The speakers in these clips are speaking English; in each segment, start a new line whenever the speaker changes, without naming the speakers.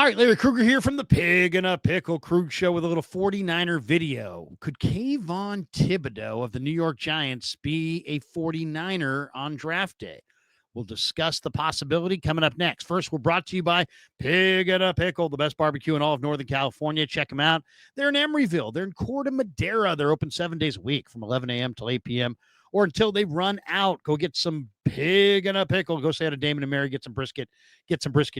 All right, Larry Krueger here from the Pig and a Pickle Krug Show with a little 49er video. Could Kavon Thibodeaux of the New York Giants be a 49er on draft day? We'll discuss the possibility coming up next. First, we're brought to you by Pig and a Pickle, the best barbecue in all of Northern California. Check them out. They're in Emeryville. They're in Corte Madera. They're open 7 days a week from 11 a.m. till 8 p.m. or until they run out. Go get some Pig and a Pickle. Go say hi to Damon and Mary. Get some brisket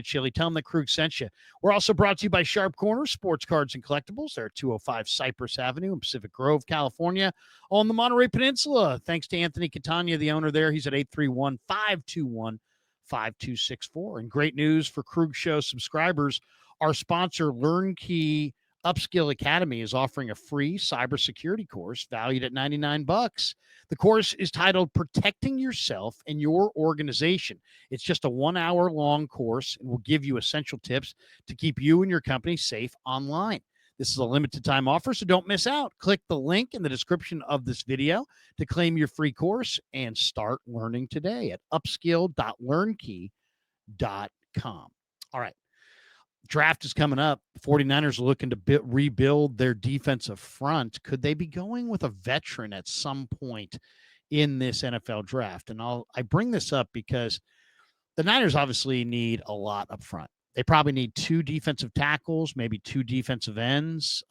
chili. Tell them that Krug sent you. We're also brought to you by Sharp Corner Sports Cards and Collectibles. They're at 205 Cypress Avenue in Pacific Grove, California, on the Monterey Peninsula. Thanks to Anthony Catania, the owner there. He's at 831-521-5264. And great news for Krug Show subscribers. Our sponsor, LearnKey Upskill Academy, is offering a free cybersecurity course valued at $99. The course is titled Protecting Yourself and Your Organization. It's just a 1 hour long course and will give you essential tips to keep you and your company safe online. This is a limited time offer, so don't miss out. Click the link in the description of this video to claim your free course and start learning today at upskill.learnkey.com. All right. Draft is coming up. 49ers are looking to rebuild their defensive front. Could they be going with a veteran at some point in this NFL draft? And I bring this up because the Niners obviously need a lot up front. They probably need 2 defensive tackles, maybe 2 defensive ends.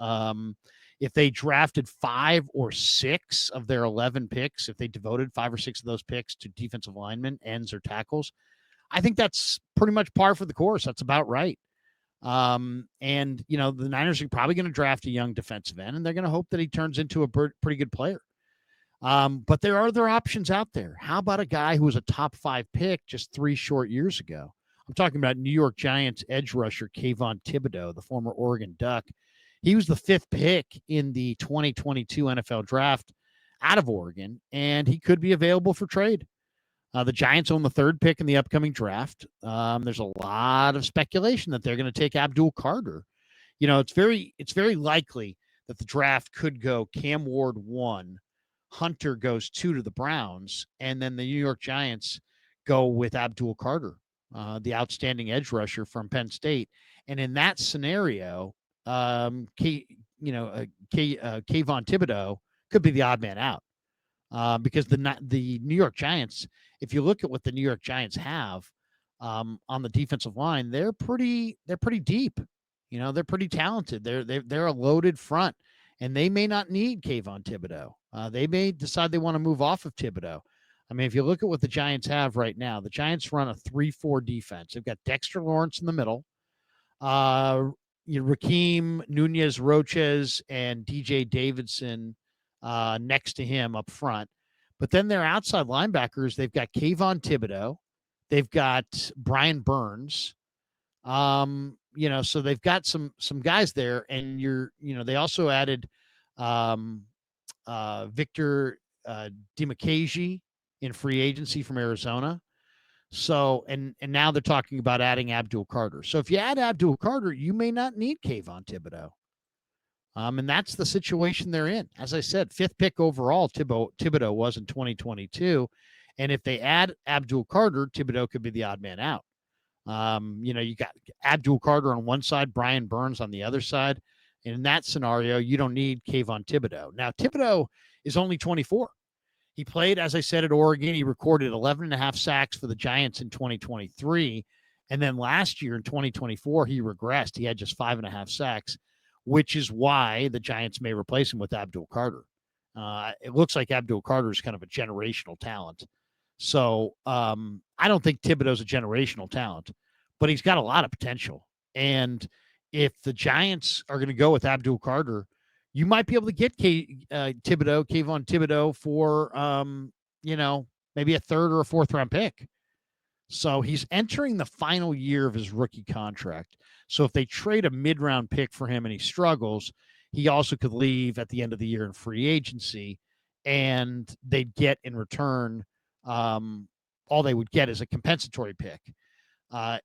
If they drafted 5 or 6 of their 11 picks, if they devoted 5 or 6 of those picks to defensive linemen, ends, or tackles, I think that's pretty much par for the course. That's about right. And, you know, the Niners are probably going to draft a young defensive end, and they're going to hope that he turns into a pretty good player. But there are other options out there. How about a guy who was a top 5 pick just 3 short years ago? I'm talking about New York Giants edge rusher Kavon Thibodeaux, the former Oregon Duck. He was the 5th pick in the 2022 NFL draft out of Oregon, and he could be available for trade. The Giants own the 3rd pick in the upcoming draft. There's a lot of speculation that they're going to take Abdul Carter. You know, it's very likely that the draft could go Cam Ward 1, Hunter goes 2 to the Browns, and then the New York Giants go with Abdul Carter, the outstanding edge rusher from Penn State. And in that scenario, Kayvon Thibodeaux could be the odd man out. Because the New York Giants, if you look at what the New York Giants have on the defensive line, they're pretty deep. You know, they're pretty talented. They're a loaded front, and they may not need Kayvon Thibodeaux. They may decide they want to move off of Thibodeaux. I mean, if you look at what the Giants have right now, the Giants run a 3-4 defense. They've got Dexter Lawrence in the middle, Raheem Nunez-Roches and DJ Davidson next to him up front. But then their outside linebackers, they've got Kayvon Thibodeaux, they've got Brian Burns. So they've got some guys there, and they also added Victor Dimukeje in free agency from Arizona. So, and now they're talking about adding Abdul Carter. So if you add Abdul Carter, you may not need Kayvon Thibodeaux. And that's the situation they're in. As I said, 5th pick overall, Thibodeaux was in 2022. And if they add Abdul Carter, Thibodeaux could be the odd man out. You got Abdul Carter on one side, Brian Burns on the other side. And in that scenario, you don't need Kayvon Thibodeaux. Now, Thibodeaux is only 24. He played, as I said, at Oregon. He recorded 11.5 sacks for the Giants in 2023. And then last year in 2024, he regressed. He had just 5.5 sacks, which is why the Giants may replace him with Abdul Carter. It looks like Abdul Carter is kind of a generational talent. So I don't think Thibodeau's a generational talent, but he's got a lot of potential. And if the Giants are going to go with Abdul Carter, you might be able to get Kayvon Thibodeaux for, maybe a 3rd or a 4th round pick. So he's entering the final year of his rookie contract. So if they trade a mid-round pick for him and he struggles, he also could leave at the end of the year in free agency, and they'd get in return, all they would get is a compensatory pick.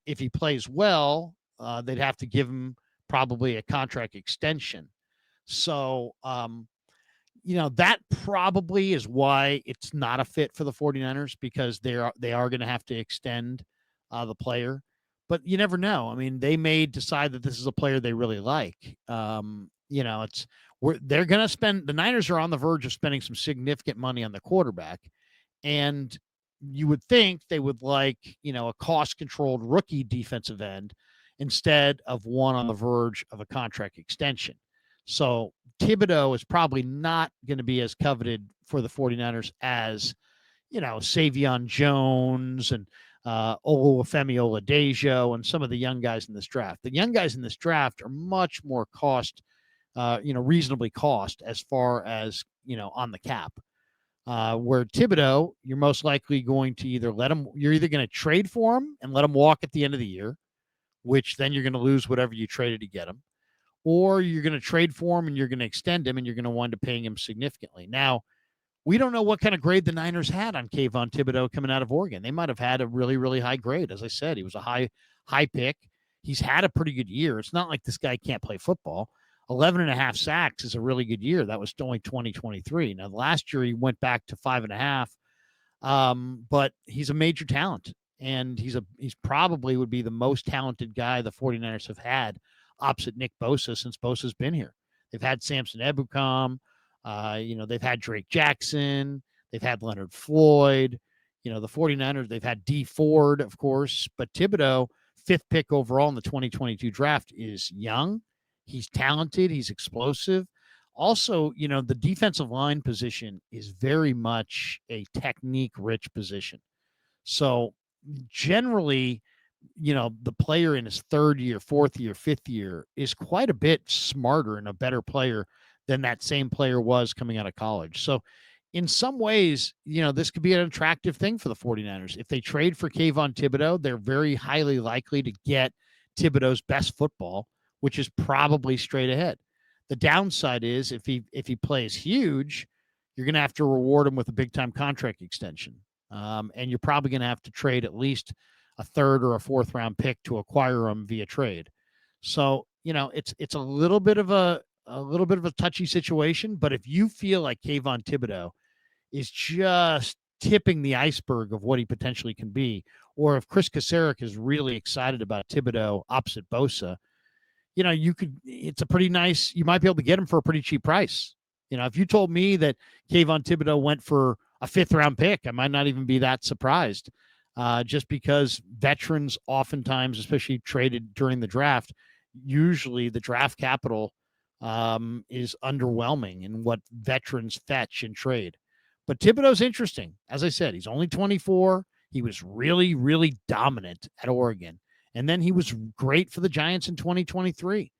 If he plays well, they'd have to give him probably a contract extension. So, that probably is why it's not a fit for the 49ers, because they are going to have to extend the player. but you never know. I mean, they may decide that this is a player they really like. They're going to spend. The Niners are on the verge of spending some significant money on the quarterback, and you would think they would like, a cost-controlled rookie defensive end instead of one on the verge of a contract extension. So Thibodeaux is probably not going to be as coveted for the 49ers as, Savion Jones and Olufemi Oladejo and some of the young guys in this draft. The young guys in this draft are much more reasonably cost as far as, on the cap. Where Thibodeaux, you're most likely going to you're either going to trade for him and let him walk at the end of the year, which then you're going to lose whatever you traded to get him, or you're going to trade for him and you're going to extend him and you're going to wind up paying him significantly. Now, we don't know what kind of grade the Niners had on Kayvon Thibodeaux coming out of Oregon. They might have had a really, really high grade. As I said, he was a high pick. He's had a pretty good year. It's not like this guy can't play football. 11 and a half sacks is a really good year. That was only 2023. Now, last year he went back to 5.5. But he's a major talent, and he's probably would be the most talented guy the 49ers have had opposite Nick Bosa since Bosa's been here. They've had Samson Ebukam. They've had Drake Jackson. They've had Leonard Floyd. The 49ers, they've had D Ford, of course. But Thibodeaux, 5th pick overall in the 2022 draft, is young. He's talented. He's explosive. Also, the defensive line position is very much a technique-rich position. So generally, the player in his 3rd year, 4th year, 5th year is quite a bit smarter and a better player than that same player was coming out of college. So in some ways, this could be an attractive thing for the 49ers. If they trade for Kayvon Thibodeaux, they're very highly likely to get Thibodeaux's best football, which is probably straight ahead. The downside is if he plays huge, you're going to have to reward him with a big-time contract extension. And you're probably going to have to trade at least a 3rd or a 4th round pick to acquire him via trade. So, it's a little bit of a touchy situation, but if you feel like Kayvon Thibodeaux is just tipping the iceberg of what he potentially can be, or if Chris Kasarik is really excited about Thibodeaux opposite Bosa, it's a pretty nice, you might be able to get him for a pretty cheap price. If you told me that Kayvon Thibodeaux went for a 5th round pick, I might not even be that surprised, just because veterans oftentimes, especially traded during the draft, usually the draft capital is underwhelming in what veterans fetch and trade. But Thibodeaux's interesting. As I said, he's only 24. He was really, really dominant at Oregon. And then he was great for the Giants in 2023.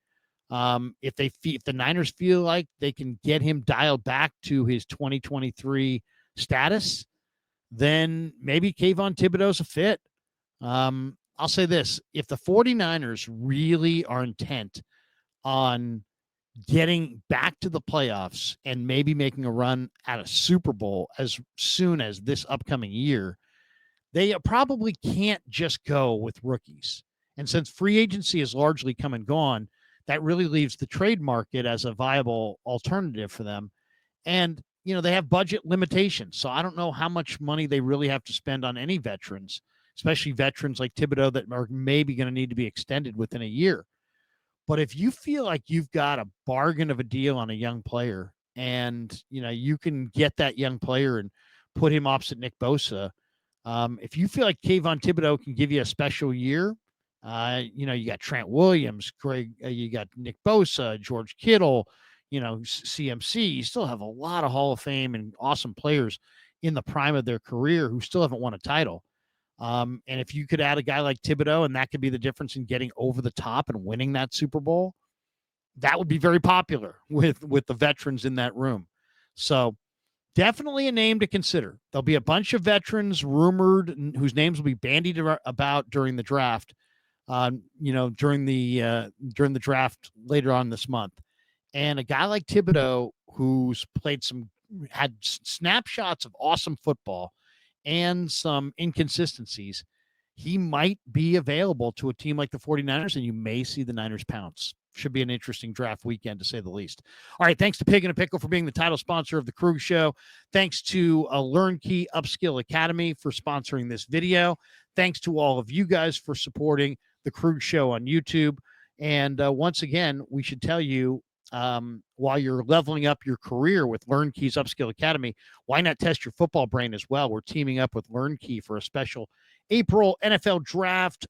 If the Niners feel like they can get him dialed back to his 2023 status, then maybe Kayvon Thibodeaux's a fit. I'll say this. If the 49ers really are intent on getting back to the playoffs and maybe making a run at a Super Bowl as soon as this upcoming year, they probably can't just go with rookies. And since free agency is largely come and gone, that really leaves the trade market as a viable alternative for them. And, they have budget limitations. So I don't know how much money they really have to spend on any veterans, especially veterans like Thibodeaux that are maybe going to need to be extended within a year. But if you feel like you've got a bargain of a deal on a young player and, you can get that young player and put him opposite Nick Bosa, if you feel like Kayvon Thibodeaux can give you a special year, you got Trent Williams, you got Nick Bosa, George Kittle, CMC. You still have a lot of Hall of Fame and awesome players in the prime of their career who still haven't won a title. And if you could add a guy like Thibodeaux, and that could be the difference in getting over the top and winning that Super Bowl, that would be very popular with the veterans in that room. So definitely a name to consider. There'll be a bunch of veterans rumored whose names will be bandied about during the draft, during the draft later on this month. And a guy like Thibodeaux, who's had snapshots of awesome football and some inconsistencies, he might be available to a team like the 49ers, and you may see the Niners pounce. Should be an interesting draft weekend, to say the least. All right, thanks to Pig and a Pickle for being the title sponsor of the Krug Show. Thanks to LearnKey Upskill Academy for sponsoring this video. Thanks to all of you guys for supporting the Krug Show on YouTube. And once again, we should tell you, while you're leveling up your career with LearnKey's Upskill Academy, why not test your football brain as well? We're teaming up with LearnKey for a special April NFL Draft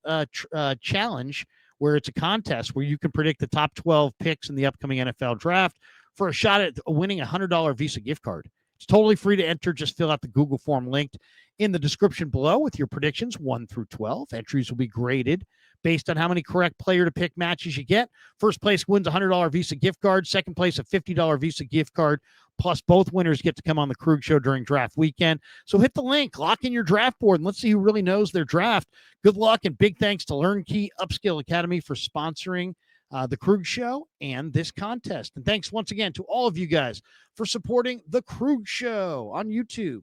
challenge, where it's a contest where you can predict the top 12 picks in the upcoming NFL Draft for a shot at winning a $100 Visa gift card. It's totally free to enter. Just fill out the Google form linked in the description below with your predictions 1 through 12. Entries will be graded based on how many correct player to pick matches you get. First place wins a $100 Visa gift card. Second place, a $50 Visa gift card. Plus, both winners get to come on the Krug Show during draft weekend. So hit the link, lock in your draft board, and let's see who really knows their draft. Good luck, and big thanks to LearnKey Upskill Academy for sponsoring the Krug Show and this contest. And thanks once again to all of you guys for supporting the Krug Show on YouTube.